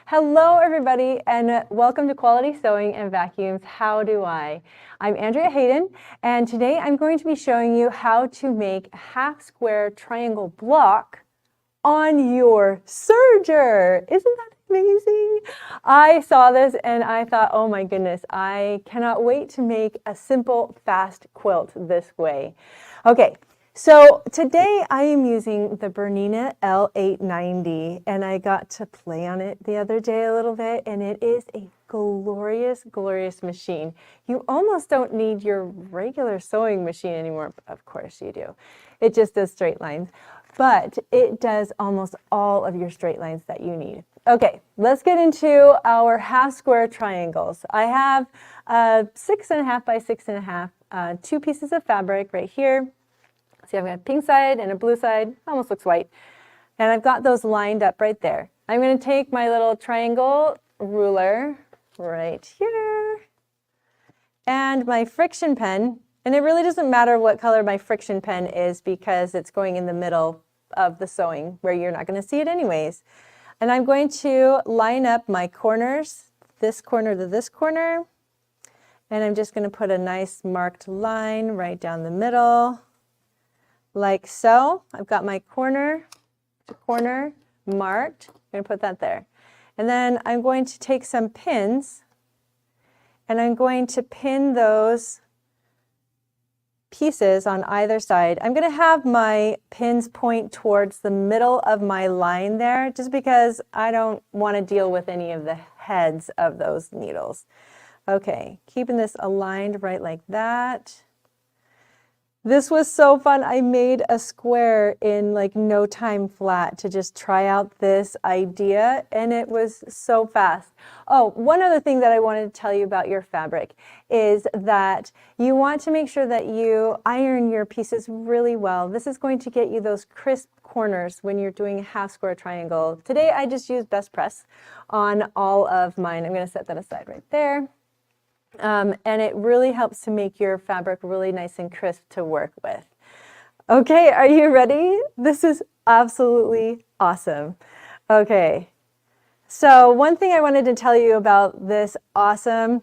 Hello everybody and welcome to Quality Sewing and Vacuums How Do I? I'm Andrea Hayden and today I'm going to be showing you how to make a half square triangle block on your serger. Isn't that amazing? I saw this and I thought, oh my goodness, I cannot wait to make a simple, fast quilt this way. Okay. So today I am using the Bernina L890 and I got to play on it the other day a little bit and it is a glorious, glorious machine. You almost don't need your regular sewing machine anymore. Of course you do. It just does straight lines, but it does almost all of your straight lines that you need. Okay, let's get into our half square triangles. I have 6.5 by 6.5, 2 pieces of fabric right here. See, I've got a pink side and a blue side, almost looks white. And I've got those lined up right there. I'm going to take my little triangle ruler right here and my friction pen. And it really doesn't matter what color my friction pen is because it's going in the middle of the sewing where you're not going to see it anyways. And I'm going to line up my corners, this corner to this corner. And I'm just going to put a nice marked line right down the middle. Like so. I've got my corner to corner marked. I'm going to put that there. And then I'm going to take some pins and I'm going to pin those pieces on either side. I'm going to have my pins point towards the middle of my line there just because I don't want to deal with any of the heads of those needles. Okay, keeping this aligned right like that. This was so fun. I made a square in like no time flat to just try out this idea and it was so fast. Oh, one other thing that I wanted to tell you about your fabric is that you want to make sure that you iron your pieces really well. This is going to get you those crisp corners when you're doing a half square triangle. Today I just used Best Press on all of mine. I'm going to set that aside right there. And it really helps to make your fabric really nice and crisp to work with. Okay, are you ready? This is absolutely awesome. Okay, so one thing I wanted to tell you about this awesome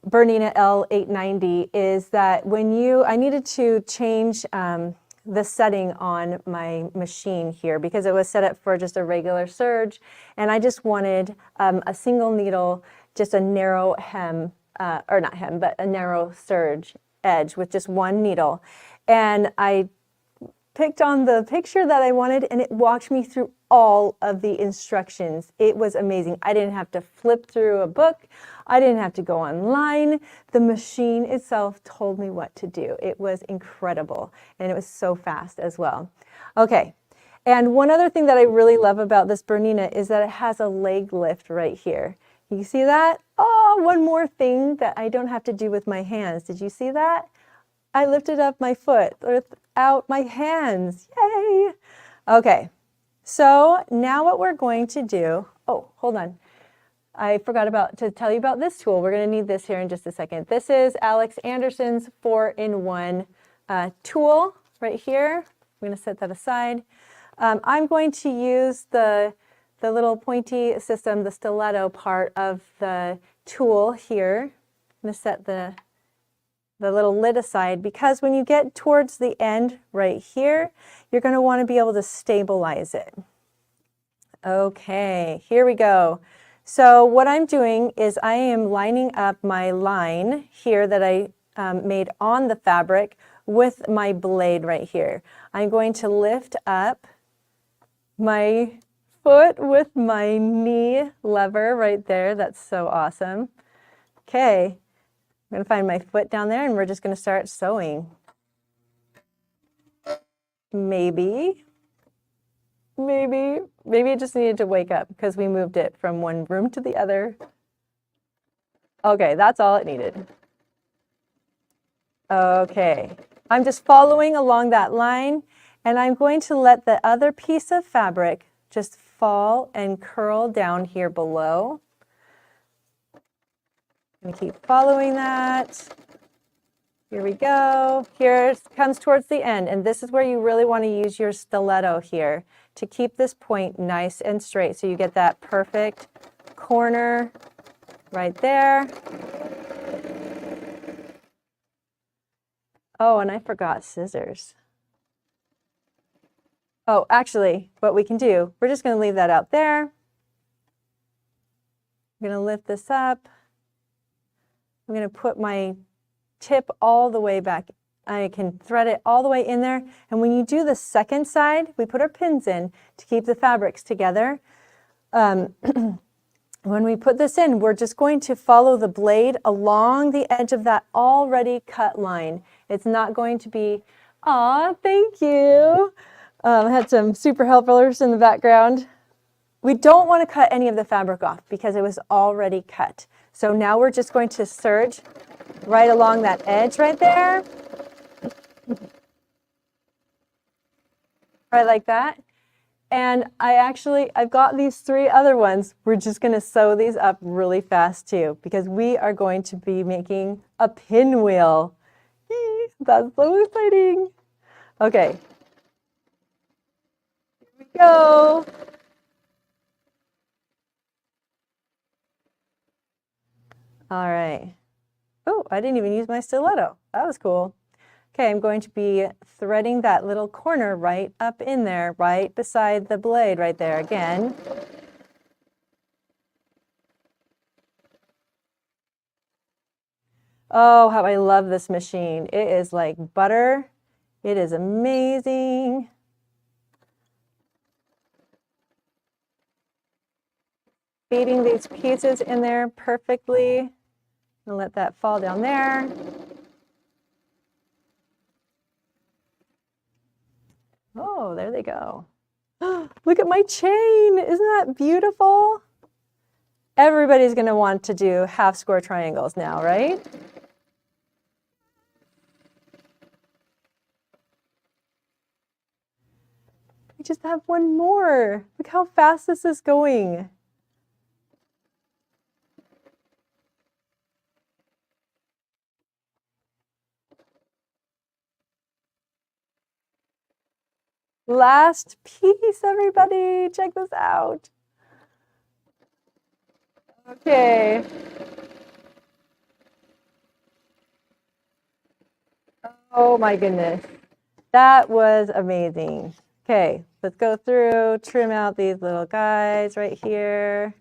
Bernina L890 is that I needed to change the setting on my machine here because it was set up for just a regular serge, and I just wanted a single needle, just a narrow hem. Or not hem, but a narrow serge edge with just one needle. And I picked on the picture that I wanted and it walked me through all of the instructions. It was amazing. I didn't have to flip through a book. I didn't have to go online. The machine itself told me what to do. It was incredible and it was so fast as well. Okay. And one other thing that I really love about this Bernina is that it has a leg lift right here. You see that? Oh, one more thing that I don't have to do with my hands. Did you see that? I lifted up my foot without my hands. Yay! Okay, so now what we're going to do, oh, hold on. I forgot to tell you about this tool. We're going to need this here in just a second. This is Alex Anderson's 4-in-1 tool right here. I'm going to set that aside. I'm going to use the little pointy system, the stiletto part of the tool here. I'm going to set the little lid aside because when you get towards the end right here, you're going to want to be able to stabilize it. Okay, here we go. So what I'm doing is I am lining up my line here that I made on the fabric with my blade right here. I'm going to lift up my foot with my knee lever right there. That's so awesome. Okay, I'm going to find my foot down there and we're just going to start sewing. Maybe it just needed to wake up because we moved it from one room to the other. Okay, that's all it needed. Okay, I'm just following along that line and I'm going to let the other piece of fabric just fall and curl down here below. I'm going to keep following that. Here we go. Here it comes towards the end, and this is where you really want to use your stiletto here to keep this point nice and straight so you get that perfect corner right there. Oh, and I forgot scissors. Oh, actually, what we can do, we're just going to leave that out there. I'm going to lift this up. I'm going to put my tip all the way back. I can thread it all the way in there. And when you do the second side, we put our pins in to keep the fabrics together. When we put this in, we're just going to follow the blade along the edge of that already cut line. It's not going to be, aw, thank you. I had some super helpers in the background. We don't want to cut any of the fabric off because it was already cut. So now we're just going to serge right along that edge right there. Right like that. And I've got these 3 other ones. We're just going to sew these up really fast too, because we are going to be making a pinwheel. That's so exciting. Okay. Here we go. All right. Oh, I didn't even use my stiletto. That was cool. Okay, I'm going to be threading that little corner right up in there, right beside the blade right there again. Oh, how I love this machine. It is like butter. It is amazing. Feeding these pieces in there perfectly. And let that fall down there. Oh, there they go. Look at my chain. Isn't that beautiful? Everybody's going to want to do half square triangles now, right? We just have one more. Look how fast this is going. Last piece, everybody. Check this out. Okay. Oh my goodness. That was amazing. Okay, let's go through, trim out these little guys right here.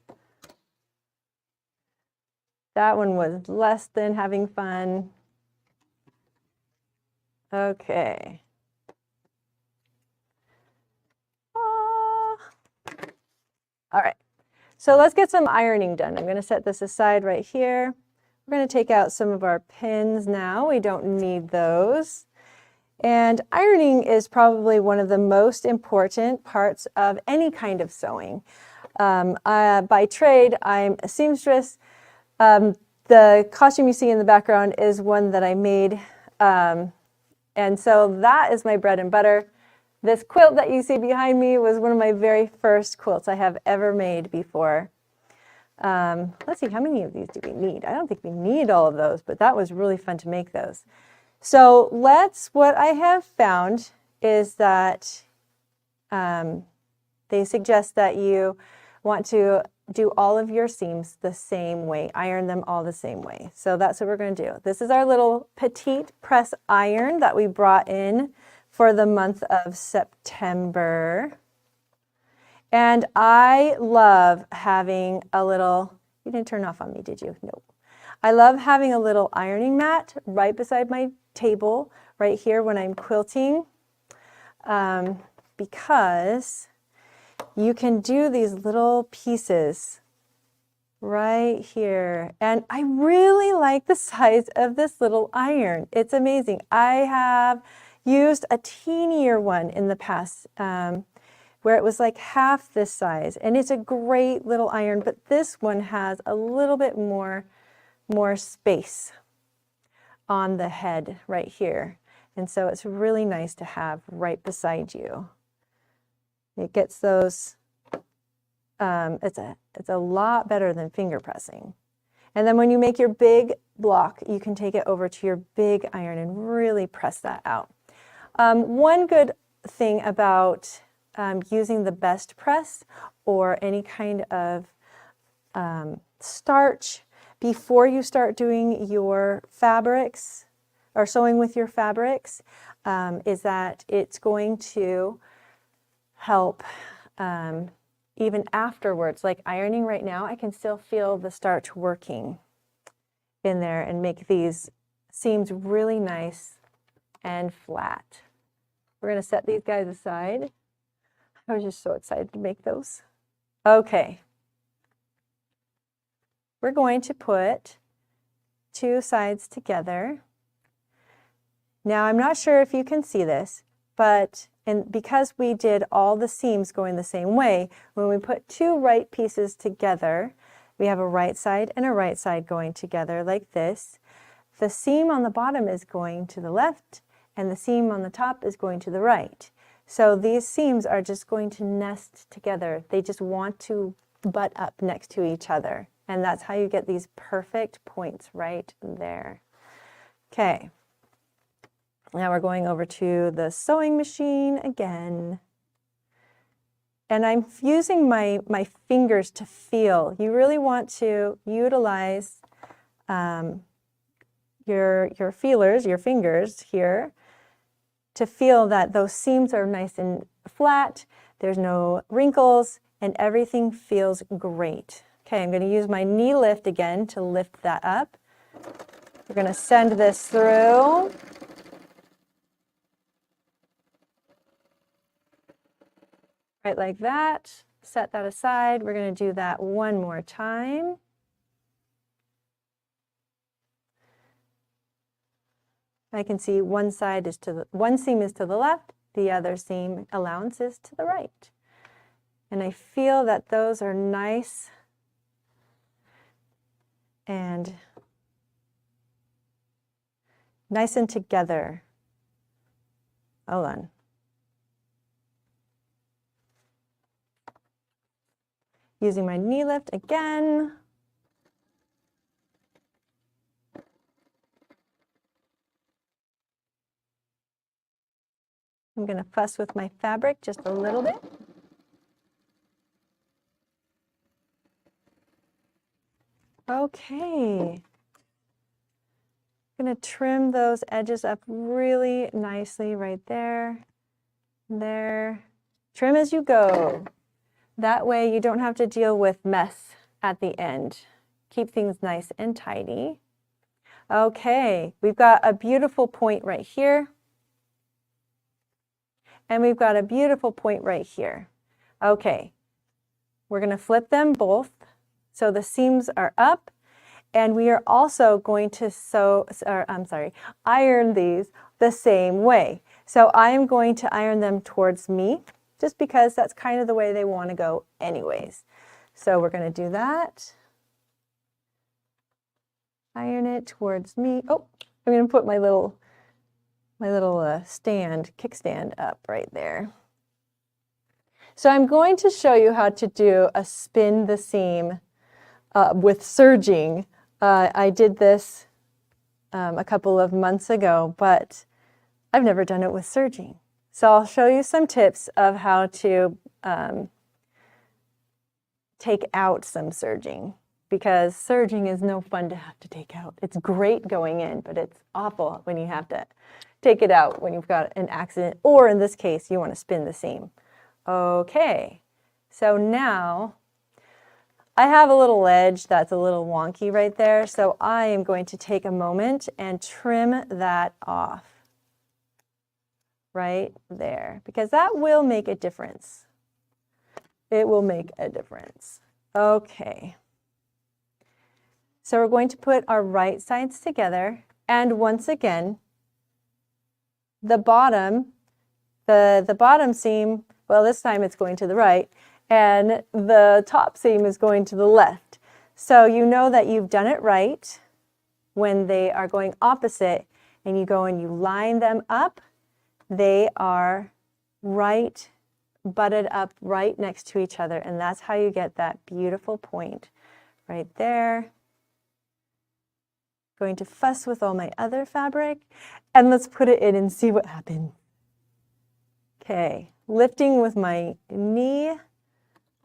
That one was less than having fun. Okay. All right, so let's get some ironing done. I'm going to set this aside right here. We're going to take out some of our pins now. We don't need those. And ironing is probably one of the most important parts of any kind of sewing. By trade, I'm a seamstress. The costume you see in the background is one that I made. And so that is my bread and butter. This quilt that you see behind me was one of my very first quilts I have ever made before. Let's see, how many of these do we need? I don't think we need all of those, but that was really fun to make those. So what I have found is that they suggest that you want to do all of your seams the same way, iron them all the same way. So that's what we're going to do. This is our little petite press iron that we brought in for the month of September. And I love having a little, you didn't turn off on me, did you? Nope. I love having a little ironing mat right beside my table right here when I'm quilting, because you can do these little pieces right here. And I really like the size of this little iron. It's amazing. I have used a teenier one in the past where it was like half this size, and it's a great little iron, but this one has a little bit more space on the head right here. And so it's really nice to have right beside you. It gets those, it's a lot better than finger pressing. And then when you make your big block, you can take it over to your big iron and really press that out. One good thing about using the best press or any kind of starch before you start doing your fabrics or sewing with your fabrics is that it's going to help even afterwards. Like ironing right now, I can still feel the starch working in there and make these seams really nice and flat. We're going to set these guys aside. I was just so excited to make those. Okay. We're going to put two sides together. Now, I'm not sure if you can see this, but because we did all the seams going the same way, when we put two right pieces together, we have a right side and a right side going together like this. The seam on the bottom is going to the left, and the seam on the top is going to the right. So these seams are just going to nest together. They just want to butt up next to each other. And that's how you get these perfect points right there. Okay. Now we're going over to the sewing machine again. And I'm using my fingers to feel. You really want to utilize your feelers, your fingers here, to feel that those seams are nice and flat, there's no wrinkles, and everything feels great. Okay, I'm going to use my knee lift again to lift that up. We're going to send this through. Right like that. Set that aside. We're going to do that one more time. I can see one side is one seam is to the left, the other seam allowance is to the right. And I feel that those are nice and together. Hold on. Using my knee lift again. I'm going to fuss with my fabric just a little bit. Okay. I'm going to trim those edges up really nicely right there. There. Trim as you go. That way you don't have to deal with mess at the end. Keep things nice and tidy. Okay, we've got a beautiful point right here. And we've got a beautiful point right here. Okay, we're going to flip them both so the seams are up, and we are also going to iron these the same way. So I am going to iron them towards me, just because that's kind of the way they want to go anyways. So we're going to do that. Iron it towards me. Oh, I'm going to put my little kickstand up right there. So I'm going to show you how to do a spin the seam with serging. I did this a couple of months ago, but I've never done it with serging. So I'll show you some tips of how to take out some serging, because serging is no fun to have to take out. It's great going in, but it's awful when you have to take it out when you've got an accident, or in this case, you want to spin the seam. Okay, so now I have a little edge that's a little wonky right there, so I am going to take a moment and trim that off right there, because that will make a difference. It will make a difference. Okay. So we're going to put our right sides together, and once again, the bottom seam, well, this time it's going to the right, and the top seam is going to the left. So you know that you've done it right when they are going opposite, and you go and you line them up. They are right, butted up right next to each other, and that's how you get that beautiful point right there. Going to fuss with all my other fabric, and let's put it in and see what happens. Okay, lifting with my knee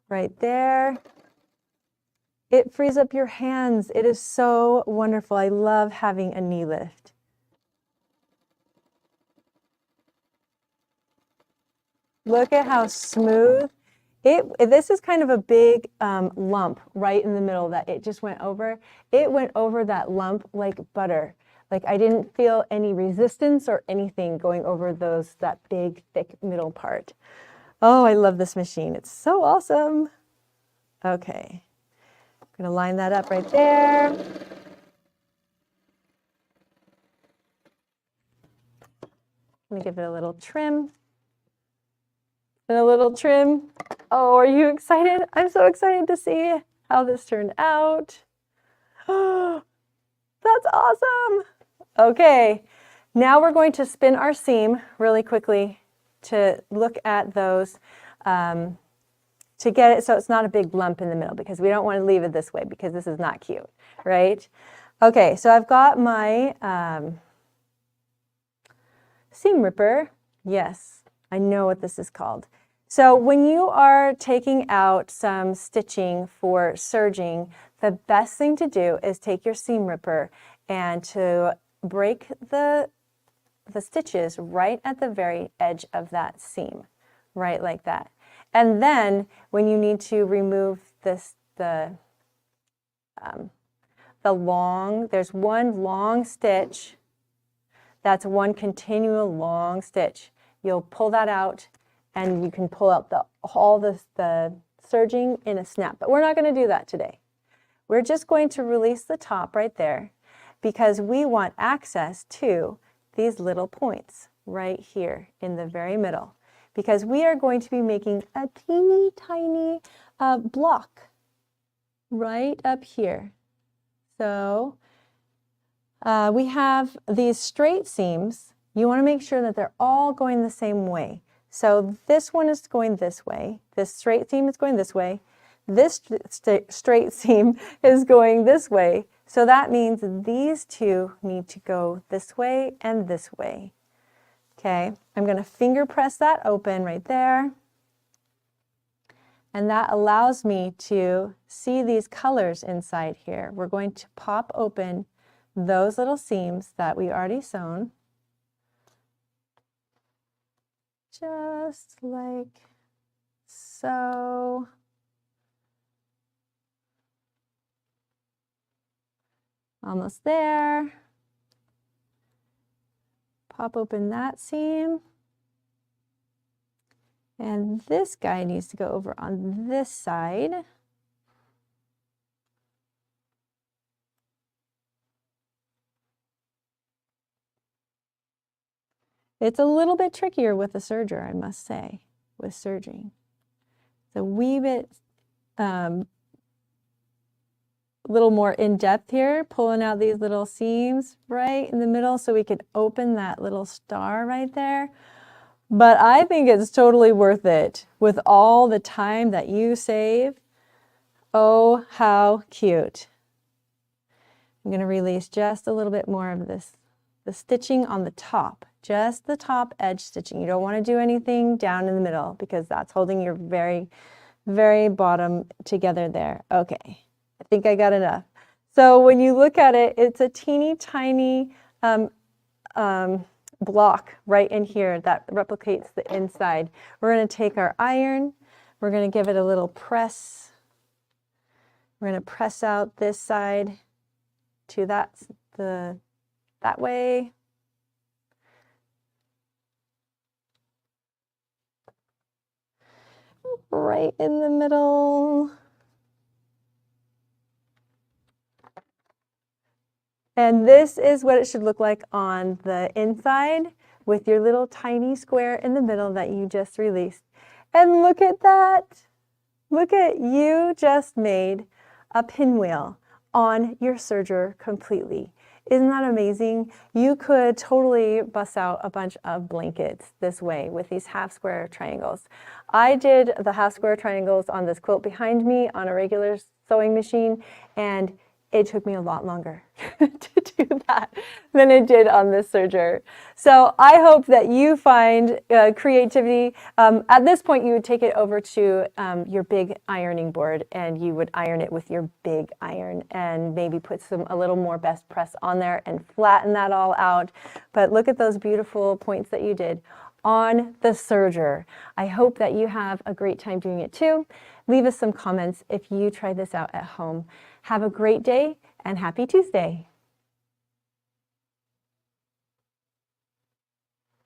right there, It frees up your hands. It is so wonderful. I love having a knee lift. Look at how smooth. This is kind of a big lump right in the middle that it just went over. It went over that lump like butter. Like I didn't feel any resistance or anything going over that big, thick middle part. Oh, I love this machine. It's so awesome. Okay, I'm gonna line that up right there. Let me give it a little trim. And a little trim. Oh, are you excited? I'm so excited to see how this turned out. Oh, that's awesome. Okay, now we're going to spin our seam really quickly to look at those, to get it so it's not a big lump in the middle, because we don't want to leave it this way because this is not cute, right? Okay, so I've got my seam ripper. Yes, I know what this is called. So when you are taking out some stitching for serging, the best thing to do is take your seam ripper and to break the stitches right at the very edge of that seam, right like that. And then when you need to remove there's one long stitch, that's one continual long stitch. You'll pull that out and you can pull out all the serging in a snap, but we're not going to do that today. We're just going to release the top right there because we want access to these little points right here in the very middle, because we are going to be making a teeny tiny block right up here. So we have these straight seams. You want to make sure that they're all going the same way. So this one is going this way. This straight seam is going this way. This straight seam is going this way. So that means these two need to go this way and this way. Okay, I'm going to finger press that open right there. And that allows me to see these colors inside here. We're going to pop open those little seams that we already sewn. Just like so. Almost there. Pop open that seam. And this guy needs to go over on this side. It's a little bit trickier with the serger, I must say, with serging. It's a wee bit little more in depth here, pulling out these little seams right in the middle so we could open that little star right there. But I think it's totally worth it with all the time that you save. Oh, how cute. I'm going to release just a little bit more of this, the stitching on the top, just the top edge stitching. You don't want to do anything down in the middle because that's holding your very, very bottom together there. Okay, I think I got enough. So when you look at it, it's a teeny tiny block right in here that replicates the inside. We're going to take our iron, we're going to give it a little press. We're going to press out this side to that way. Right in the middle. And this is what it should look like on the inside with your little tiny square in the middle that you just released. And look at that. Look at, you just made a pinwheel on your serger completely. Isn't that amazing? You could totally bust out a bunch of blankets this way with these half square triangles. I did the half square triangles on this quilt behind me on a regular sewing machine, and it took me a lot longer to do that than it did on this serger. So I hope that you find creativity. At this point, you would take it over to your big ironing board and you would iron it with your big iron and maybe put a little more best press on there and flatten that all out. But look at those beautiful points that you did on the serger. I hope that you have a great time doing it too. Leave us some comments if you try this out at home. Have a great day and happy Tuesday.